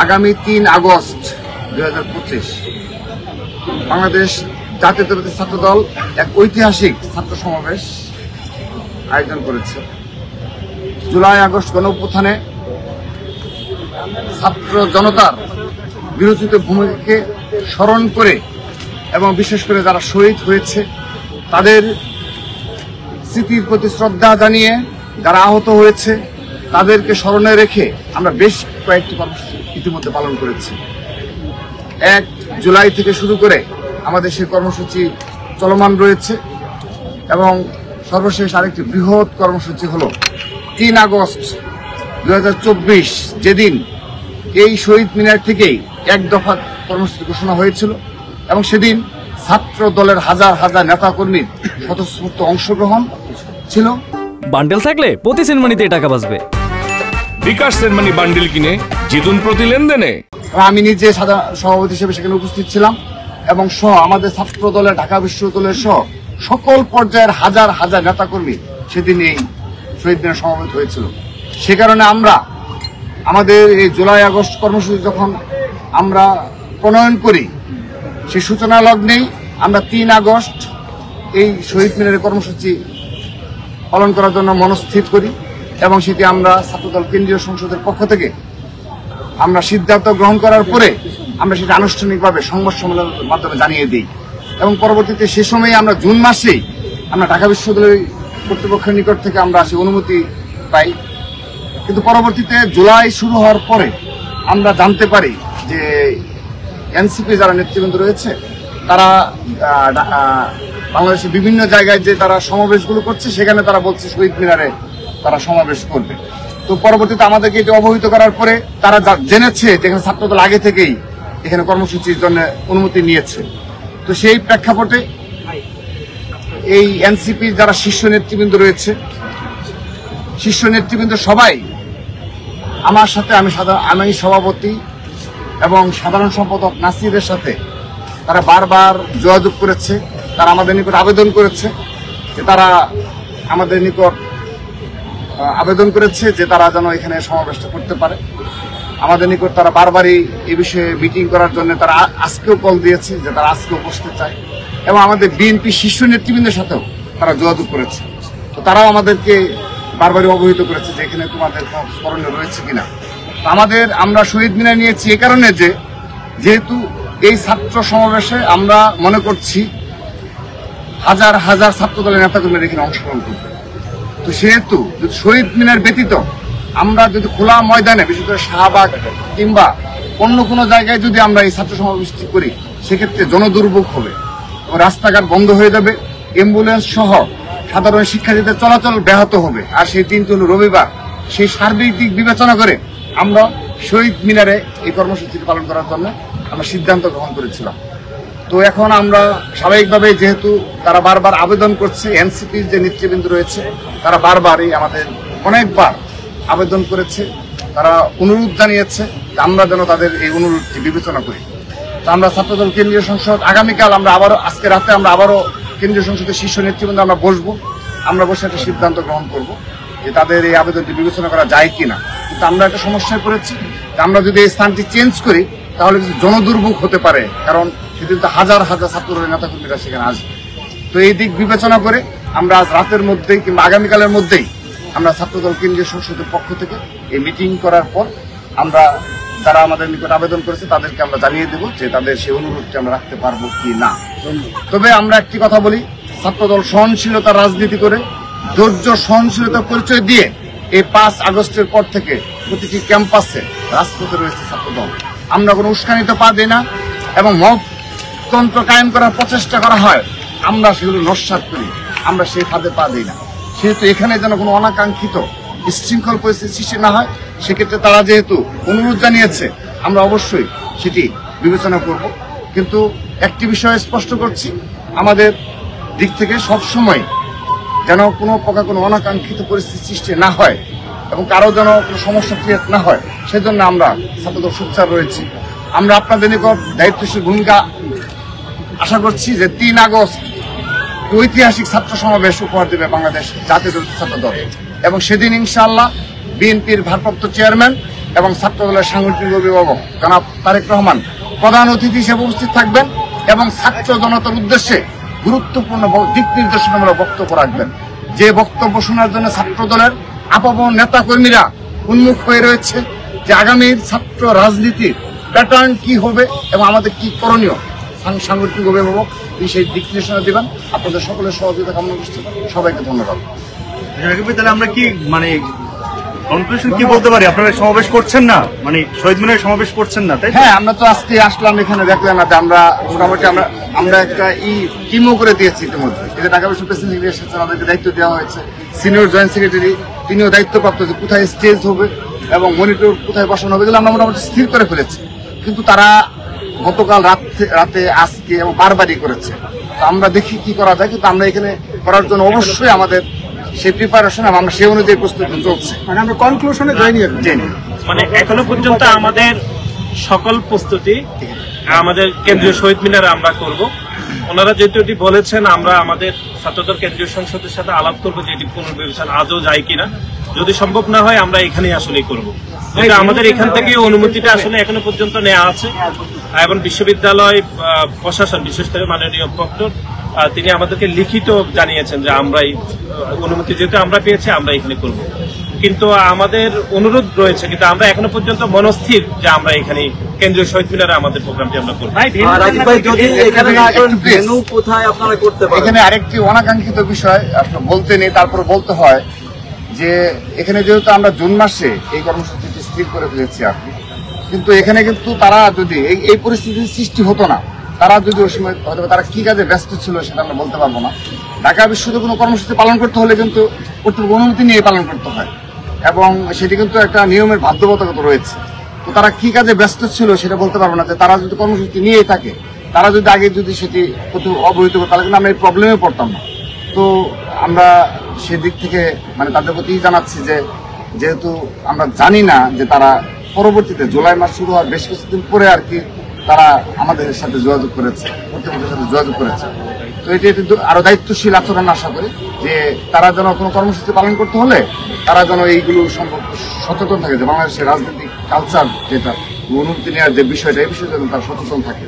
আগামী ৩ আগস্ট ২০২৫ বাংলাদেশ জাতীয়তাবাদী ছাত্র দল এক ঐতিহাসিক ছাত্র সমাবেশ আয়োজন করেছে। জুলাই আগস্ট গণঅভ্যুত্থানে ছাত্র জনতার বিরোচিত ভূমিকাকে স্মরণ করে এবং বিশেষ করে যারা শহীদ হয়েছে তাদের স্মৃতির প্রতি শ্রদ্ধা জানিয়ে যারা আহত হয়েছে তাদেরকে স্মরণে রেখে আমরা বেশ কয়েকটি কর্মসূচি ইতিমধ্যে পালন করেছি। ১ জুলাই থেকে শুরু করে আমাদের সেই কর্মসূচি চলমান রয়েছে এবং সর্বশেষ আরেকটি বৃহৎ কর্মসূচি হলো ৩ আগস্ট ২০২৪ যেদিন এই শহীদ মিনার থেকেই এক দফা কর্মসূচি ঘোষণা হয়েছিল এবং সেদিন ছাত্র দলের হাজার হাজার নেতাকর্মীর স্বতঃস্ফূর্ত অংশগ্রহণ ছিল। বান্ডেল থাকলে প্রতি সেনমানিতে টাকা বাঁচবে। বিকাশ সেনমানি বান্ডেল কিনে জিতুন প্রতি লেনদেনে। আমি নিজে সাধারণ সভাপতি হিসেবে সেখানে উপস্থিত ছিলাম এবং সহ আমাদের ছাত্র দলের ঢাকা বিশ্ববিদ্যালয়ের সহ সকল পর্যায়ের হাজার হাজার নেতাকর্মী সেদিন এই শহীদ মিনার সমাবেত হয়েছিল। সে কারণে আমরা আমাদের এই জুলাই আগস্ট কর্মসূচি যখন আমরা প্রণয়ন করি সেই সূচনা লগ্নেই আমরা ৩ আগস্ট এই শহীদ মিনারের কর্মসূচি পালন করার জন্য মনস্থির করি এবং সেটি আমরা ছাত্রদল কেন্দ্রীয় সংসদের পক্ষ থেকে আমরা সিদ্ধান্ত গ্রহণ করার পরে আমরা সেটা আনুষ্ঠানিকভাবে সংবাদ সম্মেলনের মাধ্যমে জানিয়ে দিই এবং পরবর্তীতে সে সময়ে আমরা জুন মাসেই আমরা ঢাকা বিশ্ববিদ্যালয় কর্তৃপক্ষের নিকট থেকে আমরা সেই অনুমতি পাই। কিন্তু পরবর্তীতে জুলাই শুরু হওয়ার পরে আমরা জানতে পারি যে এনসিপি যারা নেতৃবৃন্দ রয়েছে তারা বাংলাদেশের বিভিন্ন জায়গায় যে তারা সমাবেশগুলো করছে সেখানে তারা বলছে শহীদ মিনারে তারা সমাবেশ করবে। তো পরবর্তীতে আমাদেরকে এটি অবহিত করার পরে তারা জেনেছে যেখানে ছাত্রদল আগে থেকেই এখানে কর্মসূচির জন্য অনুমতি নিয়েছে। তো সেই প্রেক্ষাপটে এই এনসিপির যারা শীর্ষ নেতৃবৃন্দ রয়েছে শীর্ষ নেতৃবৃন্দ সবাই আমার সাথে আমি সভাপতি এবং সাধারণ সম্পাদক নাসিরের সাথে তারা বারবার যোগাযোগ করেছে। তারা আমাদের নিকট আবেদন করেছে যে তারা আমাদের নিকট আবেদন করেছে যে তারা যেন এখানে সমাবেশটা করতে পারে। আমাদের নিকট তারা বারবারই এই বিষয়ে মিটিং করার জন্য তারা আজকেও কল দিয়েছে যে তারা আজকেও বসতে চায় এবং আমাদের বিএনপি শীর্ষ নেতৃবৃন্দের সাথেও তারা যোগাযোগ করেছে। তো তারাও আমাদেরকে বারবারই অবহিত করেছে যে এখানে তোমাদের কোনো স্মরণীয় রয়েছে কিনা। তো আমরা শহীদ মিনার নিয়েছি এ কারণে যেহেতু এই ছাত্র সমাবেশে আমরা মনে করছি হাজার হাজার ছাত্র দলের নেতাকর্মীরা এখানে অংশগ্রহণ করবে। তো সেহেতু যদি শহীদ মিনার ব্যতীত আমরা যদি খোলা ময়দানে বিশেষ করে শাহবাগ কিংবা অন্য কোনো জায়গায় যদি আমরা এই ছাত্র সমাবেশটি করি সেক্ষেত্রে জনদুর্ভোগ হবে এবং রাস্তাঘাট বন্ধ হয়ে যাবে, অ্যাম্বুলেন্স সহ সাধারণ শিক্ষার্থীদের চলাচল ব্যাহত হবে। আর সেই দিনটি হল রবিবার। সেই সার্বিক দিক বিবেচনা করে আমরা শহীদ মিনারে এই কর্মসূচিটি পালন করার জন্য আমরা সিদ্ধান্ত গ্রহণ করেছিলাম। তো এখন আমরা স্বাভাবিকভাবে যেহেতু তারা বারবার আবেদন করছে, এনসিপির যে নেতৃবৃন্দ রয়েছে তারা বারবারই আমাদের অনেকবার আবেদন করেছে, তারা অনুরোধ জানিয়েছে আমরা যেন তাদের এই অনুরোধটি বিবেচনা করি। তো আমরা ছাত্রদল কেন্দ্রীয় সংসদ আগামীকাল আজকে রাতে আমরা আবারও কেন্দ্রীয় সংসদের শীর্ষ নেতৃবৃন্দ আমরা বসবো, আমরা বসে একটা সিদ্ধান্ত গ্রহণ করব যে তাদের এই আবেদনটি বিবেচনা করা যায় কিনা। কিন্তু আমরা একটা সমস্যায় পড়েছি, আমরা যদি এই স্থানটি চেঞ্জ করি তাহলে কিছু জনদুর্ভোগ হতে পারে, কারণ সেদিন তো হাজার হাজার ছাত্রদলের নেতাকর্মীরা সেখানে আসবে। তো এই দিক বিবেচনা করে আমরা আজ রাতের মধ্যেই কিংবা আগামীকালের মধ্যেই আমরা ছাত্রদল কেন্দ্রীয় সংসদের পক্ষ থেকে এই মিটিং করার পর আমরা যারা আমাদের নিকট আবেদন করেছে তাদেরকে আমরা জানিয়ে দেব যে তাদের সেই অনুরোধটি আমরা রাখতে পারবো কি না। তবে আমরা একটি কথা বলি, ছাত্রদল সহনশীলতার রাজনীতি করে ধৈর্য সহনশীলতার পরিচয় দিয়ে এই 5 আগস্টের পর থেকে প্রতিটি ক্যাম্পাসে রাজপথে রয়েছে ছাত্রদল। আমরা কোনো উস্কানিতে পা দিই না এবং মততন্ত্র কায়েম করার প্রচেষ্টা করা হয় আমরা সেগুলো নস্যাৎ করি, আমরা সেই ফাঁদে পা দিই না। সেহেতু এখানে যেন কোনো অনাকাঙ্ক্ষিত বিশৃঙ্খল পরিস্থিতি সৃষ্টি না হয় সেক্ষেত্রে তারা যেহেতু অনুরোধ জানিয়েছে আমরা অবশ্যই সেটি বিবেচনা করব। কিন্তু একটি বিষয় স্পষ্ট করছি, আমাদের দিক থেকে সবসময় যেন কোনো প্রকার কোনো অনাকাঙ্ক্ষিত পরিস্থিতি সৃষ্টি না হয় এবং কারো যেন কোনো সমস্যা ক্রিয়েট না হয় সেজন্য আমরা ছাত্রদল সোচ্চার রয়েছি। আমরা আপনাদের নিকট দায়িত্বশীল ভূমিকা আশা করছি যে 3 আগস্ট ঐতিহাসিক ছাত্র সমাবেশ উপহার দেবে বাংলাদেশ জাতীয়তাবাদী ছাত্র দল এবং সেদিন ইনশাআল্লাহ বিএনপির ভারপ্রাপ্ত চেয়ারম্যান এবং ছাত্রদলের সাংগঠনিক অভিভাবক জনাব তারেক রহমান প্রধান অতিথি হিসেবে উপস্থিত থাকবেন এবং ছাত্র জনতার উদ্দেশ্যে গুরুত্বপূর্ণ দিক নির্দেশনামূলক বক্তব্য রাখবেন। যে বক্তব্য শোনার জন্য ছাত্র দলের আপামর নেতা কর্মীরা উন্মুখ হয়ে রয়েছে, যে আগামীর ছাত্র রাজনীতির প্যাটার্ন কি হবে এবং আমাদের কি করণীয়, সাংগঠনিক অভিভাবক তিনি সেই দিক নির্দেশনা দেবেন। আপনাদের সকলের সহযোগিতা কামনা করছি। সবাইকে ধন্যবাদ। তাহলে আমরা কি মানে কনক্লুশন কি বলতে পারি? আপনারা সমাবেশ করছেন না, মানে শহীদ মিনারে সমাবেশ করছেন না, তাই? হ্যাঁ, আমরা তো আজকে আসলাম এখানে, দেখলেন না যে আমরা মোটামুটি আমরা একটা টিমও করে দিয়েছি ইতিমধ্যে। এটা ঢাকা বিশ্ববিদ্যালয় প্রেসিডেন্ট এসেছেন, আমাদেরকে দায়িত্ব দেওয়া হয়েছে। সিনিয়র জয়েন্ট সেক্রেটারি তিনিও দায়িত্বপ্রাপ্ত, যে কোথায় স্টেজ হবে এবং মনিটর কোথায় বসানো হবে, এগুলো আমরা মোটামুটি স্থির করে ফেলেছি। কিন্তু তারা গতকাল রাতে আজকে এবং বারবারই করেছে। তো আমরা দেখি কি করা যায়, কিন্তু আমরা এখানে করার জন্য অবশ্যই আমাদের সেই প্রিপারেশন এবং আমরা সেই অনুযায়ী প্রস্তুতি চলছে। মানে আমরা কনক্লুশনে যাইনি এখন। মানে এখনো পর্যন্ত আমাদের সকল প্রস্তুতি আমাদের কেন্দ্রীয় শহীদ মিনারে আমরা করব। ওনারা যেহেতু এটি বলেছেন, আমরা আমাদের ছাত্রদল কেন্দ্রীয় সংসদের সাথে আলাপ করবো যে এটি পুনর্বিবেচনা আজও যায় কিনা। যদি সম্ভব না হয় আমরা এখানেই আসলেই করবো। আমাদের এখান থেকে অনুমতিটা আসলে এখনো পর্যন্ত নেওয়া আছে এবং বিশ্ববিদ্যালয় প্রশাসন, বিশেষ করে মাননীয় প্রক্টর, তিনি আমাদেরকে লিখিত জানিয়েছেন যে আমরাই অনুমতি যেহেতু আমরা পেয়েছি আমরা এখানে করব। কিন্তু আমাদের অনুরোধ রয়েছে, কিন্তু আমরা এখনো পর্যন্ত মনস্থির যে আমরা এখানে কেন্দ্রীয় শহীদ মিনারে আমাদের প্রোগ্রামটি আমরা করব। এখানে আরেকটি অনাকাঙ্ক্ষিত বিষয় বলতে নেই, তারপর বলতে হয় যে এখানে যেহেতু আমরা জুন মাসে এই কর্মসূচিটি স্থির করে ফেলেছি আর কি, কিন্তু এখানে কিন্তু তারা যদি এই পরিস্থিতির সৃষ্টি হতো না, তারা যদি ওই সময় হয়তো তারা কি কাজে ব্যস্ত ছিল সেটা আমরা বলতে পারবো না। ঢাকা বিশ্ববিদ্যালয়ে কোনো কর্মসূচি পালন করতে হলে কিন্তু কর্তৃপক্ষ অনুমতি নিয়ে পালন করতে হয় এবং সেটি কিন্তু একটা নিয়মের বাধ্যবাধকতা রয়েছে। তো তারা কি কাজে ব্যস্ত ছিল সেটা বলতে পারবো না। যে তারা যদি কর্মসূচি নিয়েই থাকে, তারা যদি আগে যদি সেটি অবহিত করতো, তাহলে কিন্তু আমরা এই প্রবলেমে পড়তাম না। তো আমরা সেদিক থেকে মানে তাদের প্রতি জানাচ্ছি যে যেহেতু আমরা জানি না যে তারা পরবর্তীতে জুলাই মাস শুরু হওয়ার বেশ কিছুদিন পরে আর কি তারা আমাদের সাথে যোগাযোগ করেছে, কর্তৃপক্ষের সাথে যোগাযোগ করেছে। তো এটি আরো দায়িত্বশীল আচরণ আশা করি যে তারা যেন কোনো কর্মসূচি পালন করতে হলে তারা যেন এইগুলো সম্পর্কে সচেতন থাকে, যে বাংলাদেশের রাজনৈতিক কালচার যেটা অনুমতি নেওয়ার যে বিষয়টা, এই বিষয়ে যেন তারা সচেতন থাকে।